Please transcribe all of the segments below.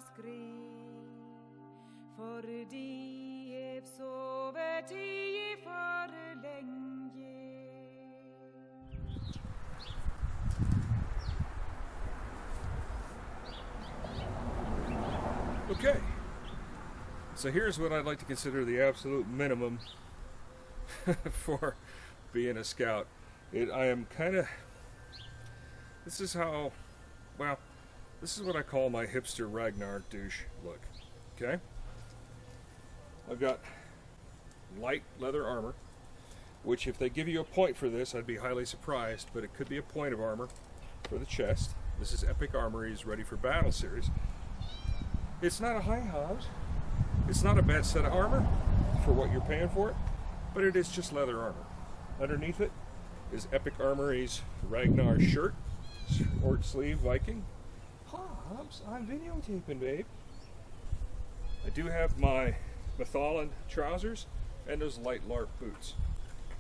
skri, fordi jeg sovet i for lenge. Okay, so here's what I'd like to consider the absolute minimum for being a scout. I am kind of, this is how, well, this is what I call my hipster Ragnar douche look, okay? I've got light leather armor, which if they give you a point for this, I'd be highly surprised, but it could be a point of armor for the chest. This is Epic Armory's Ready for Battle series. It's not a high Hobbs. It's not a bad set of armor for what you're paying for it, but it is just leather armor. Underneath it is Epic Armory's Ragnar shirt, short sleeve Viking. Hobbs, I'm videotaping, babe. I do have my Mathalan trousers and those light LARP boots.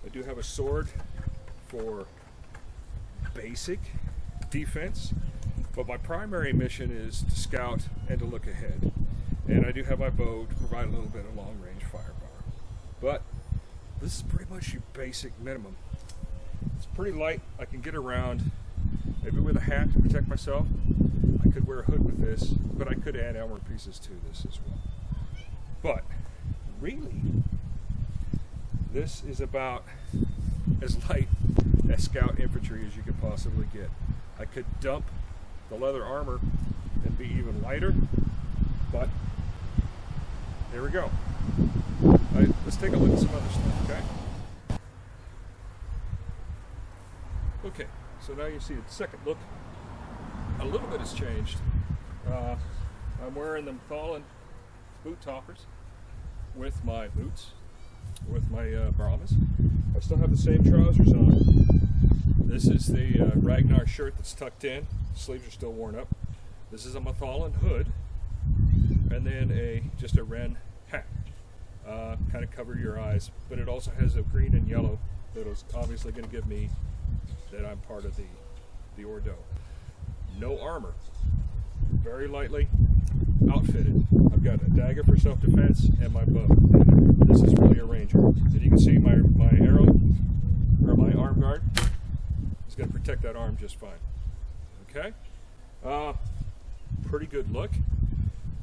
I do have a sword for basic defense, but my primary mission is to scout and to look ahead. And I do have my bow to provide a little bit of long-range firepower. But this is pretty much your basic minimum. It's pretty light. I can get around, maybe with a hat to protect myself. I could wear a hood with this, but I could add armor pieces to this as well. But really, this is about as light as scout infantry as you could possibly get. I could dump the leather armor and be even lighter, but there we go. Let's take a look at some other stuff, okay? Okay, so now you see the second look. A little bit has changed. I'm wearing the Mathalan boot toppers with my boots, with my Brahmas. I still have the same trousers on. This is the Ragnar shirt that's tucked in. Sleeves are still worn up. This is a Mathalan hood, and then just a Wren hat. Kind of cover your eyes, but it also has a green and yellow that is obviously going to give me that I'm part of the Ordo. No armor, very lightly outfitted. I've got a dagger for self-defense and my bow. This is really a ranger. And you can see my arrow, or my arm guard, is going to protect that arm just fine. Okay? Pretty good look.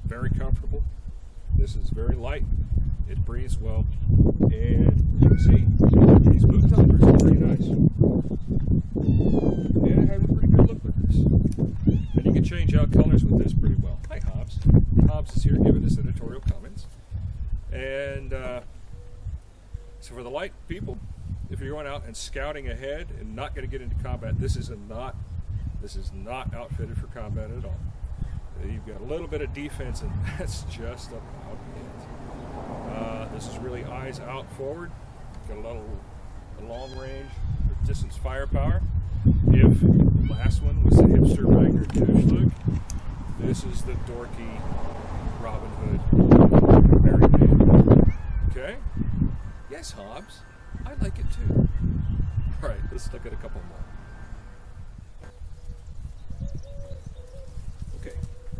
Very comfortable. This is very light. It breathes well. And you can see these boot toppers are pretty nice. And I have a pretty good look with this. And you can change out colors with this pretty well. Hi, Hobbs. Hobbs is here giving us editorial comments. And so for the light people, if you're going out and scouting ahead and not going to get into combat, this is not outfitted for combat at all. You've got a little bit of defense, and that's just about it. This is really eyes out forward. Got a long range or distance firepower. If the last one was the hipster Ragnar douche look, this is the dorky Robin Hood Mary Man. Okay? Yes, Hobbs. I like it too. All right, let's look at a couple more. Okay.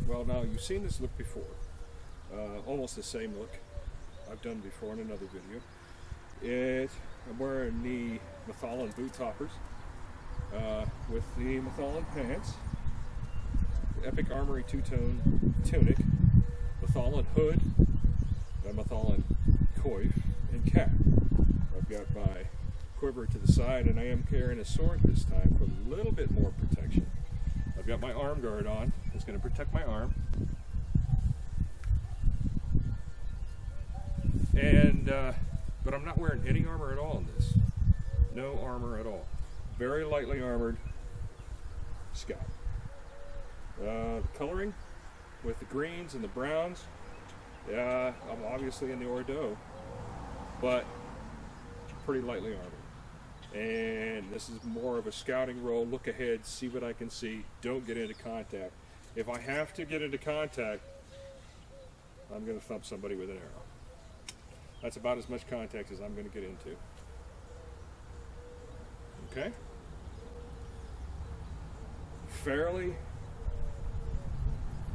Well, now you've seen this look before. Almost the same look I've done before in another video. I'm wearing the Mathalan boot toppers with the Mathalan pants, the Epic Armory two-tone tunic, Mathalan hood, a Mathalan coif, and cap. I've got my quiver to the side, and I am carrying a sword this time for a little bit more protection. I've got my arm guard on. It's going to protect my arm. But I'm not wearing any armor at all in this. No armor at all. Very lightly armored scout. The coloring with the greens and the browns. I'm obviously in the Ordo, but pretty lightly armored. And this is more of a scouting role. Look ahead, see what I can see. Don't get into contact. If I have to get into contact, I'm going to thump somebody with an arrow. That's about as much contact as I'm going to get into. Okay?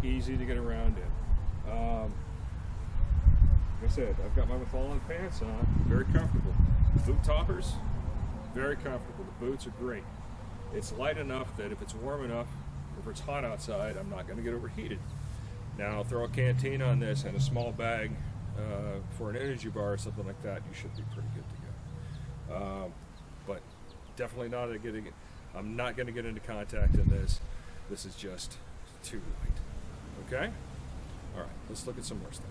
easy to get around in. Like I said, I've got my Mathalan pants on, very comfortable. Boot toppers, very comfortable. The boots are great. It's light enough that if it's warm enough, if it's hot outside, I'm not going to get overheated. Now, throw a canteen on this and a small bag for an energy bar or something like that, you should be pretty good to go. But definitely not getting. I'm not going to get into contact in this. This is just too light. Okay? All right, let's look at some more stuff.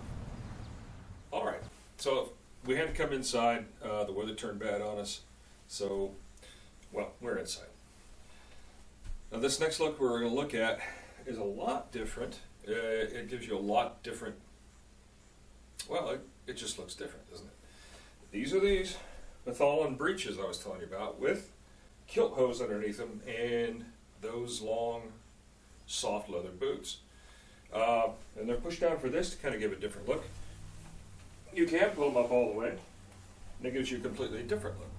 All right, so we had to come inside. The weather turned bad on us, so, well, we're inside. Now this next look we're going to look at is a lot different. It gives you a lot different, well, it just looks different, doesn't it? These are these Mathalan breeches I was telling you about with kilt hose underneath them and those long, soft leather boots. And they're pushed down for this to kind of give a different look. You can pull them up all the way, and it gives you a completely different look.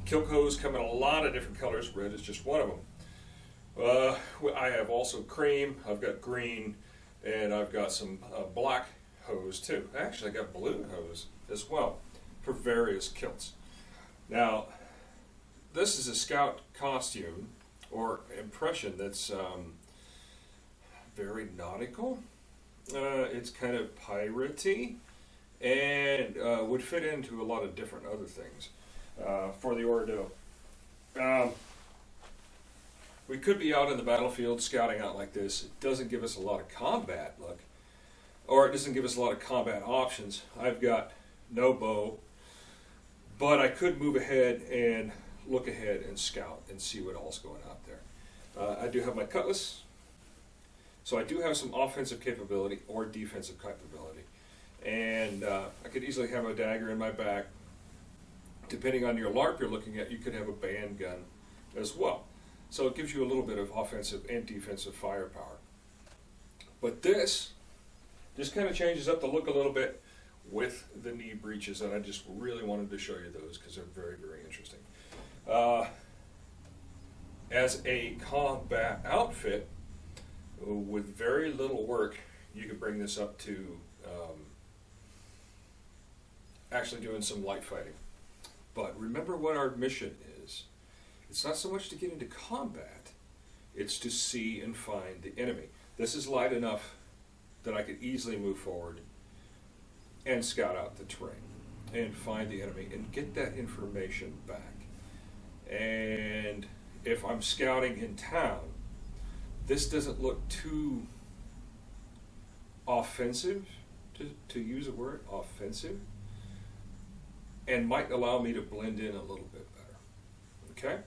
Kilt hose come in a lot of different colors. Red is just one of them. I have also cream, I've got green, and I've got some black hose too. Actually, I got blue hose as well for various kilts. Now, this is a scout costume or impression that's very nautical. It's kind of piratey and would fit into a lot of different other things for the Ordo. We could be out in the battlefield scouting out like this. It doesn't give us a lot of combat look, or it doesn't give us a lot of combat options. I've got no bow, but I could move ahead and look ahead and scout and see what all's going out there. I do have my cutlass, so I do have some offensive capability or defensive capability. And I could easily have a dagger in my back. Depending on your LARP you're looking at, you could have a band gun as well. So it gives you a little bit of offensive and defensive firepower. But this just kind of changes up the look a little bit with the knee breeches, and I just really wanted to show you those because they're very, very interesting. As a combat outfit, with very little work, you could bring this up to actually doing some light fighting. But remember what our mission is. It's not so much to get into combat, it's to see and find the enemy. This is light enough that I could easily move forward and scout out the terrain and find the enemy and get that information back. And if I'm scouting in town, this doesn't look too offensive, to use a word, offensive, and might allow me to blend in a little bit better. Okay?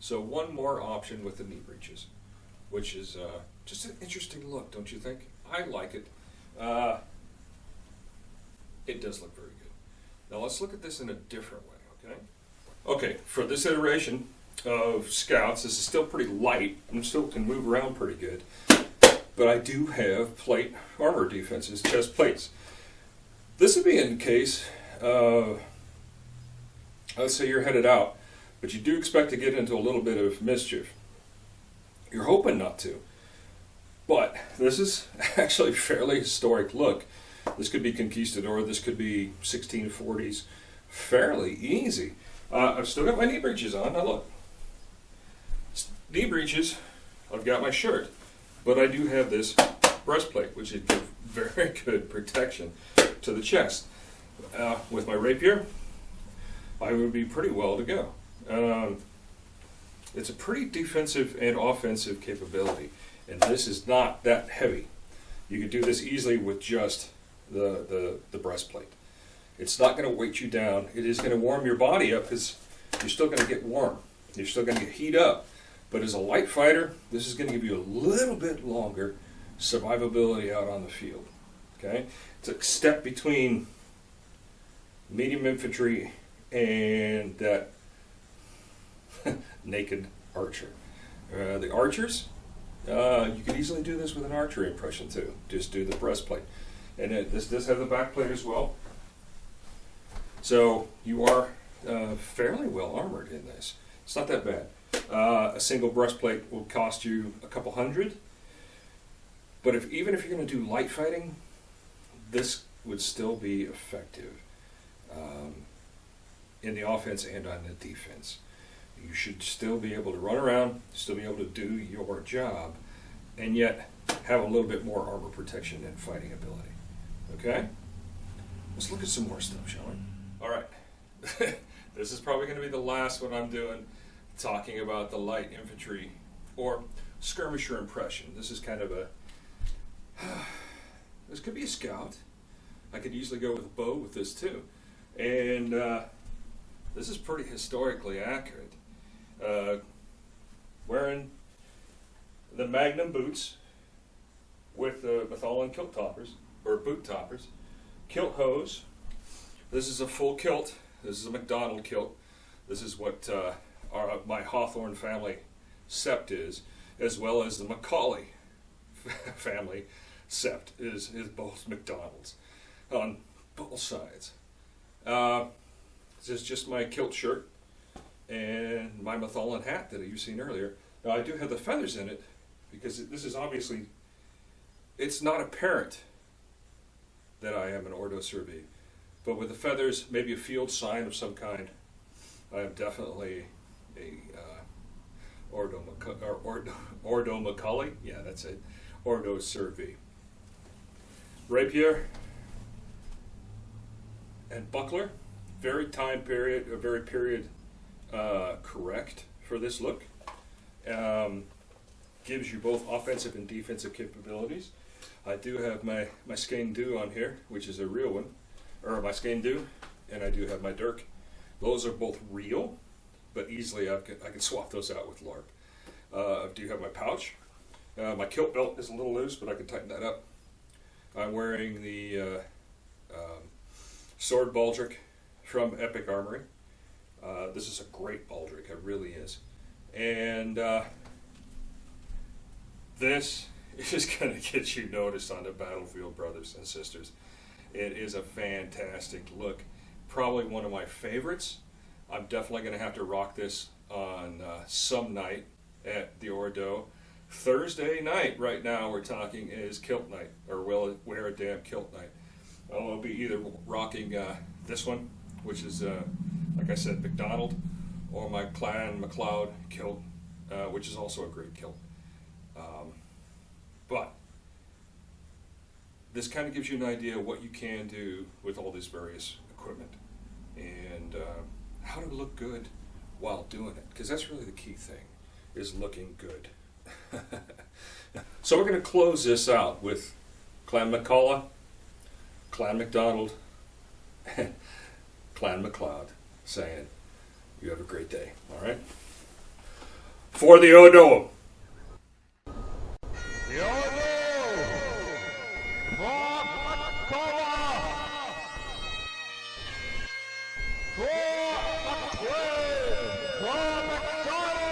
So one more option with the knee breeches, which is just an interesting look, don't you think? I like it. It does look very good. Now let's look at this in a different way, okay? Okay, for this iteration of scouts, this is still pretty light and still can move around pretty good, but I do have plate armor defenses, chest plates. This would be in case, let's say you're headed out, but you do expect to get into a little bit of mischief. You're hoping not to, but this is actually a fairly historic look. This could be conquistador, this could be 1640s, fairly easy. I've still got my knee breeches on. Now look, knee breeches, I've got my shirt, but I do have this breastplate, which would give very good protection to the chest. With my rapier, I would be pretty well to go. It's a pretty defensive and offensive capability, and this is not that heavy. You could do this easily with just the breastplate. It's not going to weight you down. It is going to warm your body up because you're still going to get warm. You're still going to get heat up. But as a light fighter, this is going to give you a little bit longer survivability out on the field. Okay? It's a step between medium infantry and that naked archer. The archers, you could easily do this with an archery impression too. Just do the breastplate. And this does have the back plate as well. So you are fairly well armored in this. It's not that bad. A single breastplate will cost you a couple hundred. But even if you're going to do light fighting, this would still be effective in the offense and on the defense. You should still be able to run around, still be able to do your job, and yet have a little bit more armor protection and fighting ability. Okay? Let's look at some more stuff, shall we? All right. This is probably going to be the last one I'm doing, talking about the light infantry or skirmisher impression. This is kind of a... this could be a scout. I could easily go with a bow with this too. And this is pretty historically accurate. Wearing the Magnum boots with the Mathalan kilt toppers, or boot toppers, kilt hose. This is a full kilt. This is a McDonald kilt. This is what my Hawthorne family sept is, as well as the Macaulay family sept is both McDonald's on both sides. This is just my kilt shirt and my Mathalan hat that you've seen earlier. Now I do have the feathers in it because this is obviously, it's not apparent that I am an Ordo Survey, but with the feathers, maybe a field sign of some kind, I am definitely a Ordo Macaulay. Yeah, that's it. Ordo Survey. Rapier and buckler, very period correct for this look. Gives you both offensive and defensive capabilities. I do have my Skane Dhu on here, which is a real one, or my Skane Dhu, and I do have my Dirk. Those are both real, but easily I can swap those out with LARP. I do have my pouch. My kilt belt is a little loose, but I can tighten that up. I'm wearing the sword baldric from Epic Armory. This is a great baldric, it really is. And this is going to get you noticed on the battlefield, brothers and sisters. It is a fantastic look. Probably one of my favorites. I'm definitely going to have to rock this on some night at the Ordo. Thursday night, right now, we're talking is kilt night, or wear a damn kilt night. I'll be either rocking this one, which is, like I said, McDonald, or my Clan MacLeod kilt, which is also a great kilt. But this kind of gives you an idea of what you can do with all this various equipment and how to look good while doing it, because that's really the key thing, is looking good. So we're going to close this out with Clan McCullough, Clan MacDonald, and Clan MacLeod saying, you have a great day, all right? For the Odo. The Odo! For McCullough! For McLeod! For MacDonald!